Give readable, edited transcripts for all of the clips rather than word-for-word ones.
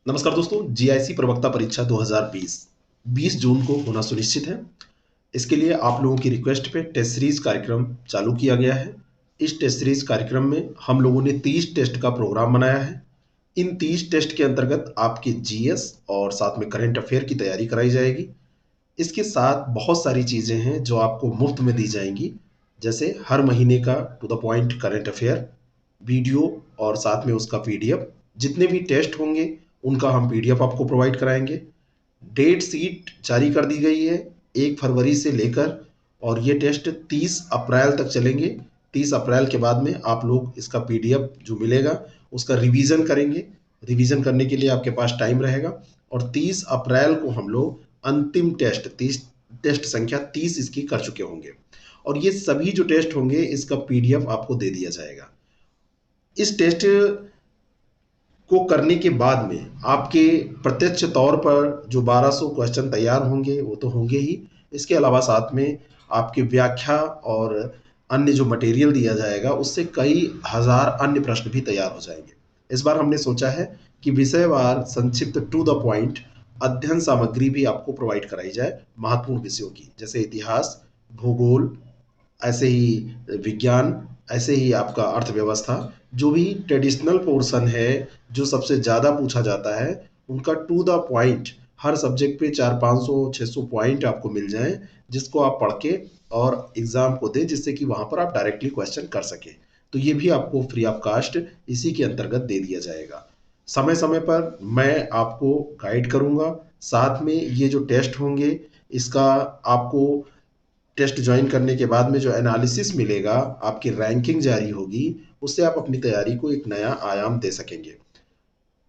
नमस्कार दोस्तों, जीआईसी प्रवक्ता परीक्षा 2020 20 जून को होना सुनिश्चित है। इसके लिए आप लोगों की रिक्वेस्ट पे टेस्ट सीरीज कार्यक्रम चालू किया गया है। इस टेस्ट सीरीज कार्यक्रम में हम लोगों ने 30 टेस्ट का प्रोग्राम बनाया है। इन 30 टेस्ट के अंतर्गत आपके जीएस और साथ में करंट अफेयर की तैयारी कराई जाएगी। इसके साथ बहुत सारी चीज़ें हैं जो आपको मुफ्त में दी जाएंगी, जैसे हर महीने का to the point current affair video और साथ में उसका पीडीएफ। जितने भी टेस्ट होंगे उनका हम पीडीएफ आपको प्रोवाइड कराएंगे। डेट शीट जारी कर दी गई है 1 फरवरी से लेकर, और ये टेस्ट 30 अप्रैल तक चलेंगे। 30 अप्रैल के बाद में आप लोग इसका पीडीएफ जो मिलेगा उसका रिवीजन करेंगे। रिवीजन करने के लिए आपके पास टाइम रहेगा, और 30 अप्रैल को हम लोग अंतिम टेस्ट 30 टेस्ट संख्या 30 इसकी कर चुके होंगे, और ये सभी जो टेस्ट होंगे इसका पीडीएफ आपको दे दिया जाएगा। इस टेस्ट को करने के बाद में आपके प्रत्यक्ष तौर पर जो 1200 क्वेश्चन तैयार होंगे वो तो होंगे ही। इसके अलावा साथ में आपके व्याख्या और अन्य जो मटेरियल दिया जाएगा उससे कई हजार अन्य प्रश्न भी तैयार हो जाएंगे। इस बार हमने सोचा है कि विषयवार संक्षिप्त टू द पॉइंट अध्ययन सामग्री भी आपको प्रोवाइड कराई जाए महत्वपूर्ण विषयों की, जैसे इतिहास, भूगोल, ऐसे ही विज्ञान, ऐसे ही आपका अर्थव्यवस्था। जो भी ट्रेडिशनल पोर्शन है जो सबसे ज़्यादा पूछा जाता है उनका टू द पॉइंट हर सब्जेक्ट पे 400-500-600 पॉइंट आपको मिल जाएं, जिसको आप पढ़ के और एग्ज़ाम को दें, जिससे कि वहाँ पर आप डायरेक्टली क्वेश्चन कर सकें। तो ये भी आपको फ्री ऑफ कास्ट इसी के अंतर्गत दे दिया जाएगा। समय समय पर मैं आपको गाइड करूँगा। साथ में ये जो टेस्ट होंगे इसका आपको टेस्ट ज्वाइन करने के बाद में जो एनालिसिस मिलेगा, आपकी रैंकिंग जारी होगी, उससे आप अपनी तैयारी को एक नया आयाम दे सकेंगे।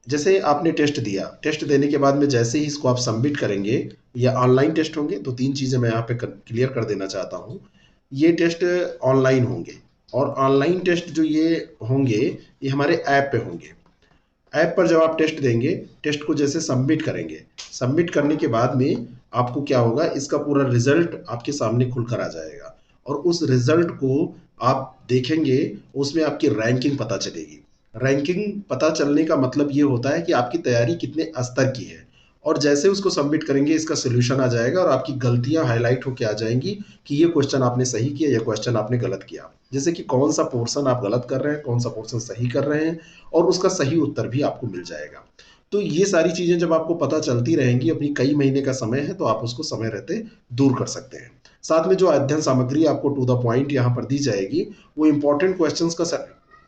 जैसे आपने टेस्ट दिया, टेस्ट देने के बाद में जैसे ही इसको आप सबमिट करेंगे, या ऑनलाइन टेस्ट होंगे, तो 3 चीज़ें मैं यहाँ पे क्लियर कर देना चाहता हूँ। ये टेस्ट ऑनलाइन होंगे, और ऑनलाइन टेस्ट जो ये होंगे ये हमारे ऐप पे होंगे। ऐप पर जब आप टेस्ट देंगे, टेस्ट को जैसे सबमिट करेंगे, सबमिट करने के बाद में आपको क्या होगा, इसका पूरा रिजल्ट आपके सामने खुलकर आ जाएगा, और उस रिजल्ट को आप देखेंगे, उसमें आपकी रैंकिंग पता चलेगी। रैंकिंग पता चलने का मतलब ये होता है कि आपकी तैयारी कितने स्तर की है, और जैसे उसको सबमिट करेंगे इसका सोल्यूशन आ जाएगा और आपकी गलतियां हाईलाइट होकर आ जाएंगी कि ये क्वेश्चन आपने सही किया, ये क्वेश्चन आपने गलत किया। जैसे कि कौन सा पोर्शन आप गलत कर रहे हैं, कौन सा पोर्शन सही कर रहे हैं, और उसका सही उत्तर भी आपको मिल जाएगा। तो ये सारी चीज़ें जब आपको पता चलती रहेंगी, अपनी कई महीने का समय है, तो आप उसको समय रहते दूर कर सकते हैं। साथ में जो अध्ययन सामग्री आपको टू द पॉइंट यहाँ पर दी जाएगी, वो इंपॉर्टेंट क्वेश्चंस का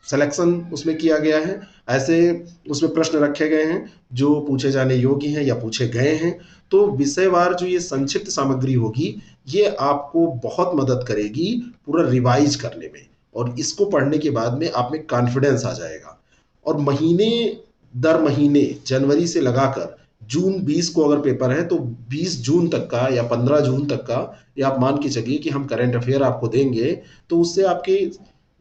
सिलेक्शन उसमें किया गया है। ऐसे उसमें प्रश्न रखे गए हैं जो पूछे जाने योग्य हैं या पूछे गए हैं। तो विषयवार जो ये संक्षिप्त सामग्री होगी, ये आपको बहुत मदद करेगी पूरा रिवाइज करने में, और इसको पढ़ने के बाद में आप में कॉन्फिडेंस आ जाएगा। और महीने दर महीने जनवरी से लगाकर जून 20 को अगर पेपर है, तो 20 जून तक का या 15 जून तक का, या आप मान के चलिए कि हम करंट अफेयर आपको देंगे, तो उससे आपके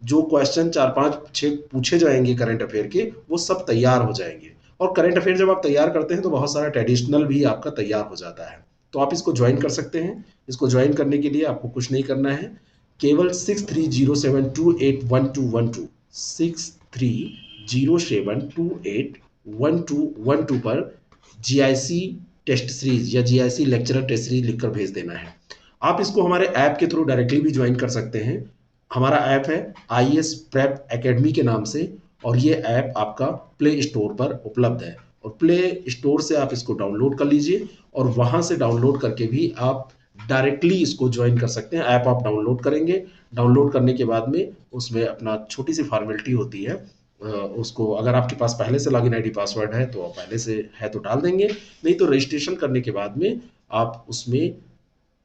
जो क्वेश्चन 4-5-6 पूछे जाएंगे करंट अफेयर के, वो सब तैयार हो जाएंगे। और करंट अफेयर जब आप तैयार करते हैं तो बहुत सारा ट्रेडिशनल भी आपका तैयार हो जाता है। तो आप इसको ज्वाइन कर सकते हैं। इसको ज्वाइन करने के लिए आपको कुछ नहीं करना है, केवल 6307281212 6307281212 पर जीआईसी टेस्ट सीरीज या जीआईसी लेक्चरर टेस्ट सीरीज लिखकर भेज देना है। आप इसको हमारे ऐप के थ्रू डायरेक्टली भी ज्वाइन कर सकते हैं। हमारा ऐप है आईएएस प्रेप एकेडमी के नाम से, और ये ऐप आपका प्ले स्टोर पर उपलब्ध है, और प्ले स्टोर से आप इसको डाउनलोड कर लीजिए, और वहां से डाउनलोड करके भी आप डायरेक्टली इसको ज्वाइन कर सकते हैं। ऐप आप डाउनलोड करेंगे, डाउनलोड करने के बाद में उसमें अपना छोटी सी फॉर्मेलिटी होती है, उसको अगर आपके पास पहले से लॉगिन आईडी पासवर्ड है तो पहले से है तो डाल देंगे, नहीं तो रजिस्ट्रेशन करने के बाद में आप उसमें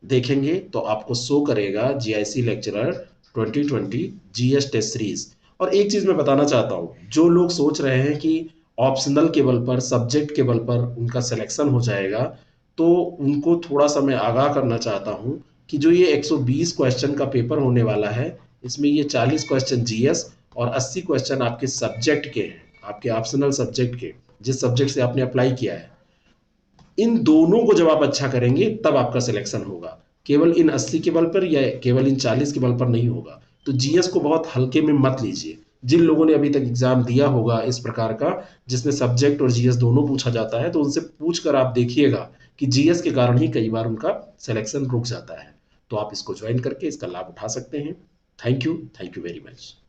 देखेंगे तो आपको शो करेगा GIC lecturer 2020 GS test series. और एक चीज मैं बताना चाहता हूँ, जो लोग सोच रहे हैं कि ऑप्शनल के बल पर, सब्जेक्ट के बल पर उनका सिलेक्शन हो जाएगा, तो उनको थोड़ा सा मैं आगाह करना चाहता हूँ कि जो ये 120 क्वेश्चन का पेपर होने वाला है, इसमें ये 40 क्वेश्चन जीएस और 80 क्वेश्चन आपके सब्जेक्ट के हैं, आपके ऑप्शनल सब्जेक्ट के, जिस सब्जेक्ट से आपने अप्लाई किया है। इन दोनों को जब आप अच्छा करेंगे तब आपका सिलेक्शन होगा, केवल इन 80 के बल पर या केवल इन 40 के बल पर नहीं होगा। तो जीएस को बहुत हल्के में मत लीजिए। जिन लोगों ने अभी तक एग्जाम दिया होगा इस प्रकार का, जिसमें सब्जेक्ट और जीएस दोनों पूछा जाता है, तो उनसे पूछ कर आप देखिएगा कि जीएस के कारण ही कई बार उनका सिलेक्शन रुक जाता है। तो आप इसको ज्वाइन करके इसका लाभ उठा सकते हैं। Thank you very much.